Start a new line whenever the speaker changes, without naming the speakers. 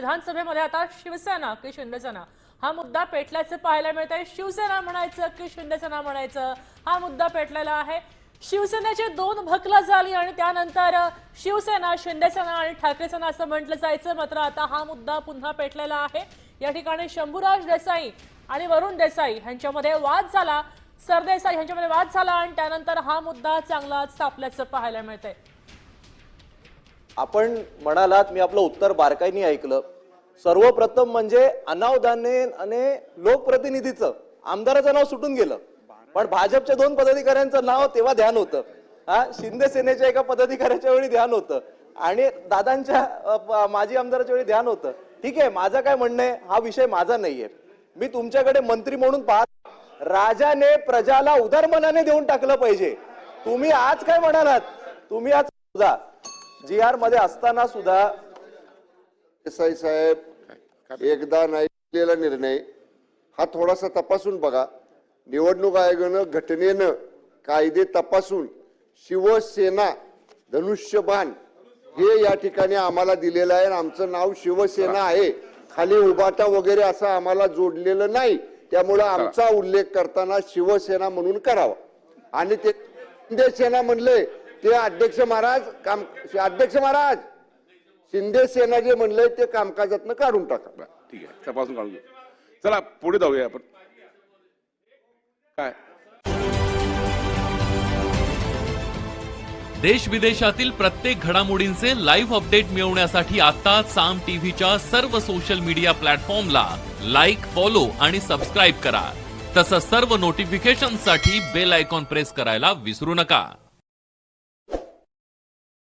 विधानसभेमध्ये आता शिवसेना की शिंदेसेना हा मुद्दा पेटल्याचं पाहायला मिळतंय। शिवसेना म्हणायचं की शिंदेसेना म्हणायचं हा मुद्दा पेटलेला आहे। शिवसेनेचे दोन भकला झाली आणि त्यानंतर शिवसेना, शिंदेसेना आणि ठाकरे सेना असं म्हटलं जायचं, मात्र आता हा मुद्दा पुन्हा पेटलेला आहे। या ठिकाणी शंभूराज देसाई आणि वरुण देसाई यांच्यामध्ये वाद झाला, सरदेसाई यांच्यामध्ये वाद झाला आणि त्यानंतर हा मुद्दा चांगलाच तापल्याचं पाहायला मिळतंय।
आपण म्हणालात, मी आपलं उत्तर बारकाईने ऐकलं। सर्वप्रथम म्हणजे अनावधानाने लोकप्रतिनिधीचं आमदाराचं नाव सुटून गेलं, पण भाजपच्या दोन पदाधिकाऱ्यांचं नाव तेव्हा ध्यान होतं। शिंदे सेनेच्या एका पदाधिकाऱ्याच्या वेळी ध्यान होतं आणि दादांच्या माजी आमदाराच्या वेळी ध्यान होतं। ठीक आहे, माझं काय म्हणणं आहे, हा विषय माझा नाहीये। मी तुमच्याकडे मंत्री म्हणून पाहत, राजाने प्रजाला उदारमनाने देऊन टाकलं पाहिजे। तुम्ही आज काय म्हणालात, तुम्ही आज सुद्धा GR मध्ये असताना सुद्धा
देसाई साहेब एकदा नाही केलेला निर्णय हा थोडासा तपासून बघा। निवडणूक आयोगानं घटनेनं कायदे तपासून शिवसेना धनुष्यबाण हे या ठिकाणी आम्हाला दिलेलं आहे। आमचं नाव शिवसेना आहे, खाली उभाटा वगैरे असं आम्हाला जोडलेलं नाही, त्यामुळे आमचा उल्लेख करताना शिवसेना म्हणून करावा। आणि ते शिंदे सेना म्हणले ते अध्यक्ष महाराज शिंदे सेना जे म्हणले ते कामकाजातनं काढून टाका।
ठीक आहे, तपासून काढून घेऊ। चला पुढे जाऊया आपण। काय
देश विदेशातील प्रत्येक घडामोडींचे लाईव्ह अपडेट मिळवण्यासाठी आता साम टीव्हीच्या सर्व सोशल मीडिया प्लॅटफॉर्मला लाईक, फॉलो आणि सबस्क्राईब करा। तसंच सर्व नोटिफिकेशनसाठी बेल आयकॉन प्रेस करायला विसरू नका।